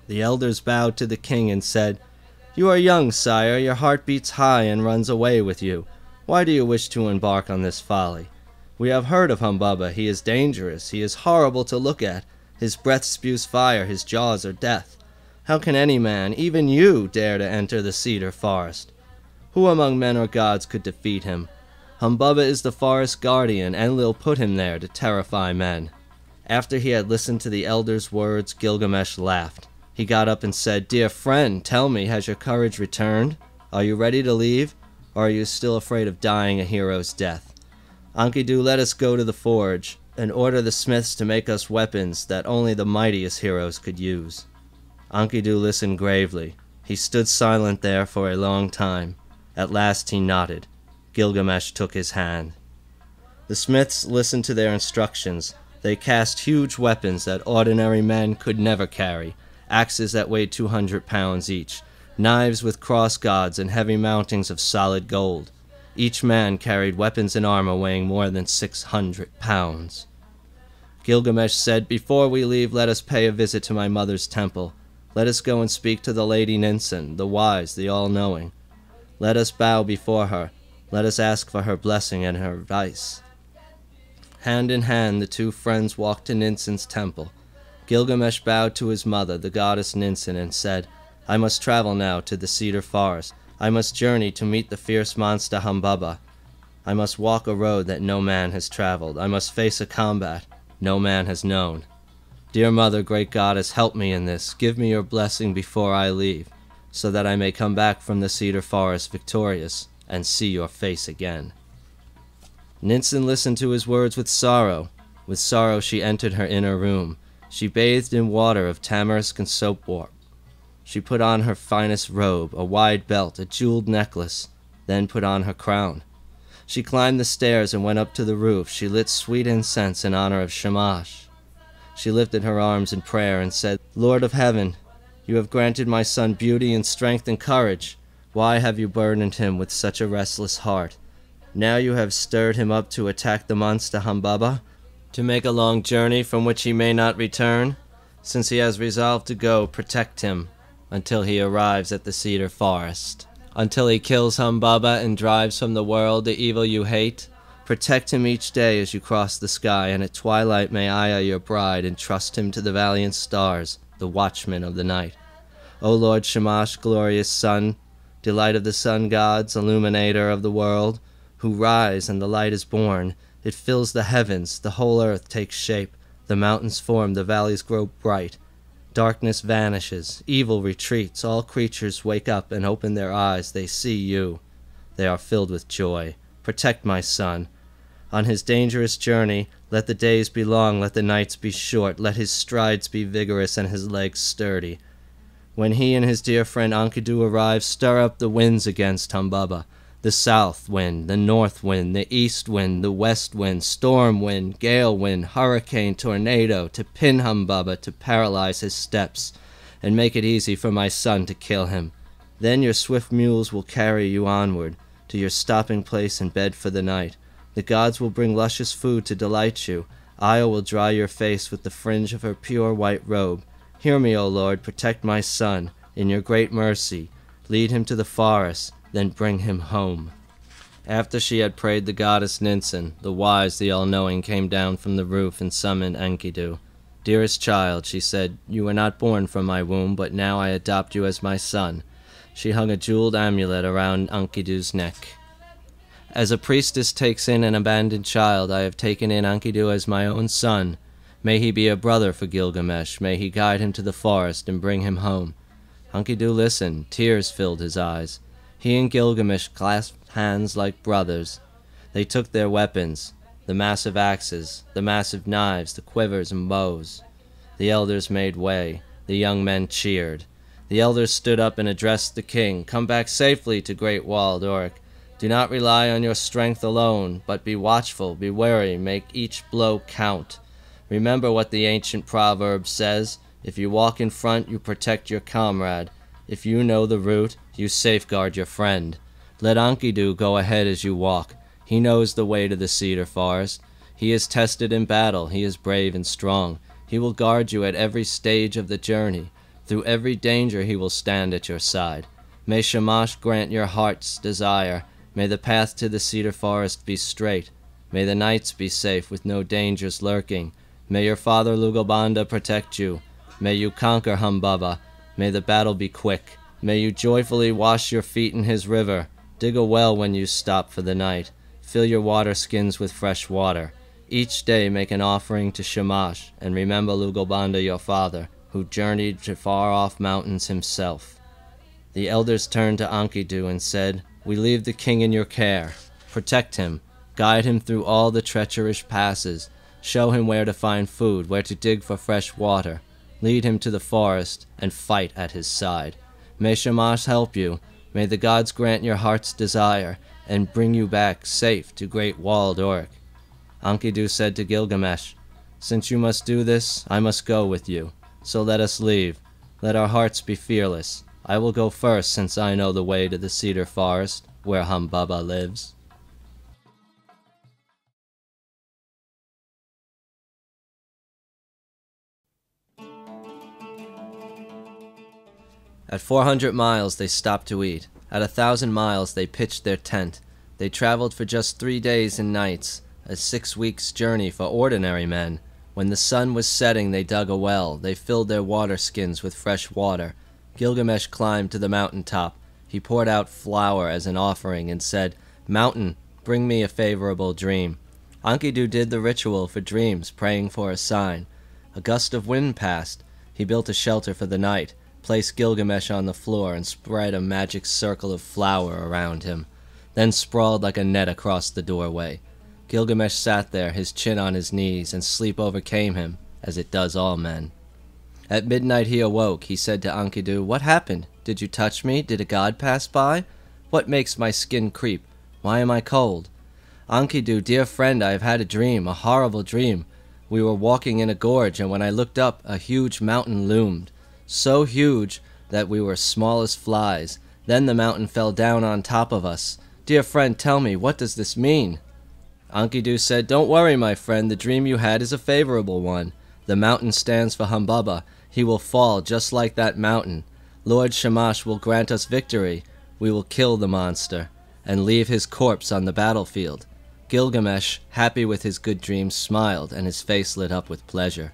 The elders bowed to the king and said, "You are young, sire, your heart beats high and runs away with you. Why do you wish to embark on this folly? We have heard of Humbaba. He is dangerous, he is horrible to look at. His breath spews fire, his jaws are death. How can any man, even you, dare to enter the cedar forest? Who among men or gods could defeat him? Humbaba is the forest guardian, Enlil put him there to terrify men." After he had listened to the elders' words, Gilgamesh laughed. He got up and said, "Dear friend, tell me, has your courage returned? Are you ready to leave, or are you still afraid of dying a hero's death? Enkidu, let us go to the forge, and order the smiths to make us weapons that only the mightiest heroes could use." Enkidu listened gravely. He stood silent there for a long time. At last he nodded. Gilgamesh took his hand. The smiths listened to their instructions. They cast huge weapons that ordinary men could never carry, axes that weighed 200 pounds each, knives with cross guards and heavy mountings of solid gold. Each man carried weapons and armor weighing more than 600 pounds. Gilgamesh said, "Before we leave, let us pay a visit to my mother's temple. Let us go and speak to the Lady Ninsen, the wise, the all-knowing. Let us bow before her. Let us ask for her blessing and her advice." Hand in hand, the two friends walked to Ninsen's temple. Gilgamesh bowed to his mother, the goddess Ninsen, and said, "I must travel now to the cedar forest. I must journey to meet the fierce monster Humbaba. I must walk a road that no man has traveled. I must face a combat no man has known. Dear mother, great goddess, help me in this. Give me your blessing before I leave, so that I may come back from the cedar forest victorious and see your face again." Ninsen listened to his words with sorrow. With sorrow she entered her inner room. She bathed in water of tamarisk and soapwort. She put on her finest robe, a wide belt, a jeweled necklace, then put on her crown. She climbed the stairs and went up to the roof. She lit sweet incense in honor of Shamash. She lifted her arms in prayer and said, "Lord of heaven, you have granted my son beauty and strength and courage. Why have you burdened him with such a restless heart? Now you have stirred him up to attack the monster Humbaba, to make a long journey from which he may not return. Since he has resolved to go, protect him until he arrives at the cedar forest. Until he kills Humbaba and drives from the world the evil you hate. Protect him each day as you cross the sky, and at twilight may Aya, your bride, entrust him to the valiant stars, the watchmen of the night. O Lord Shamash, glorious sun, delight of the sun gods, illuminator of the world, who rise and the light is born. It fills the heavens, the whole earth takes shape, the mountains form, the valleys grow bright. Darkness vanishes, evil retreats, all creatures wake up and open their eyes, they see you. They are filled with joy. Protect my son. On his dangerous journey, let the days be long, let the nights be short, let his strides be vigorous and his legs sturdy. When he and his dear friend Enkidu arrive, stir up the winds against Humbaba. The south wind, the north wind, the east wind, the west wind, storm wind, gale wind, hurricane, tornado, to pin Humbaba, to paralyze his steps, and make it easy for my son to kill him. Then your swift mules will carry you onward, to your stopping place and bed for the night. The gods will bring luscious food to delight you. Io will dry your face with the fringe of her pure white robe. Hear me, O Lord, protect my son. In your great mercy, lead him to the forest, then bring him home." After she had prayed, the goddess Ninsen, the wise, the all-knowing, came down from the roof and summoned Enkidu. "Dearest child," she said, "you were not born from my womb, but now I adopt you as my son." She hung a jeweled amulet around Enkidu's neck. "As a priestess takes in an abandoned child, I have taken in Enkidu as my own son. May he be a brother for Gilgamesh. May he guide him to the forest and bring him home." Enkidu listened. Tears filled his eyes. He and Gilgamesh clasped hands like brothers. They took their weapons, the massive axes, the massive knives, the quivers and bows. The elders made way. The young men cheered. The elders stood up and addressed the king. "Come back safely to Great Walled Uruk. Do not rely on your strength alone, but be watchful, be wary, make each blow count. Remember what the ancient proverb says, if you walk in front, you protect your comrade. If you know the route, you safeguard your friend. Let Enkidu go ahead as you walk. He knows the way to the cedar forest. He is tested in battle. He is brave and strong. He will guard you at every stage of the journey. Through every danger he will stand at your side. May Shamash grant your heart's desire. May the path to the cedar forest be straight. May the nights be safe with no dangers lurking. May your father Lugalbanda protect you. May you conquer Humbaba. May the battle be quick. May you joyfully wash your feet in his river. Dig a well when you stop for the night. Fill your water skins with fresh water. Each day make an offering to Shamash, and remember Lugalbanda your father, who journeyed to far-off mountains himself. The elders turned to Enkidu and said, "We leave the king in your care. Protect him. Guide him through all the treacherous passes. Show him where to find food, where to dig for fresh water. Lead him to the forest, and fight at his side. May Shamash help you. May the gods grant your heart's desire, and bring you back safe to great walled Uruk." Enkidu said to Gilgamesh, "Since you must do this, I must go with you. So let us leave. Let our hearts be fearless. I will go first, since I know the way to the cedar forest, where Humbaba lives." At 400 miles they stopped to eat. At 1,000 miles they pitched their tent. They traveled for just 3 days and nights, a 6 weeks' journey for ordinary men. When the sun was setting they dug a well. They filled their water skins with fresh water. Gilgamesh climbed to the mountain top. He poured out flour as an offering and said, "Mountain, bring me a favorable dream." Enkidu did the ritual for dreams, praying for a sign. A gust of wind passed. He built a shelter for the night, placed Gilgamesh on the floor, and spread a magic circle of flour around him, then sprawled like a net across the doorway. Gilgamesh sat there, his chin on his knees, and sleep overcame him, as it does all men. At midnight he awoke. He said to Enkidu, "What happened? Did you touch me? Did a god pass by? What makes my skin creep? Why am I cold?" "Enkidu, dear friend, I have had a dream, a horrible dream. We were walking in a gorge, and when I looked up, a huge mountain loomed. So huge that we were small as flies. Then the mountain fell down on top of us. Dear friend, tell me, what does this mean?" Enkidu said, "Don't worry, my friend. The dream you had is a favorable one. The mountain stands for Humbaba. He will fall just like that mountain. Lord Shamash will grant us victory. We will kill the monster and leave his corpse on the battlefield." Gilgamesh, happy with his good dream, smiled, and his face lit up with pleasure.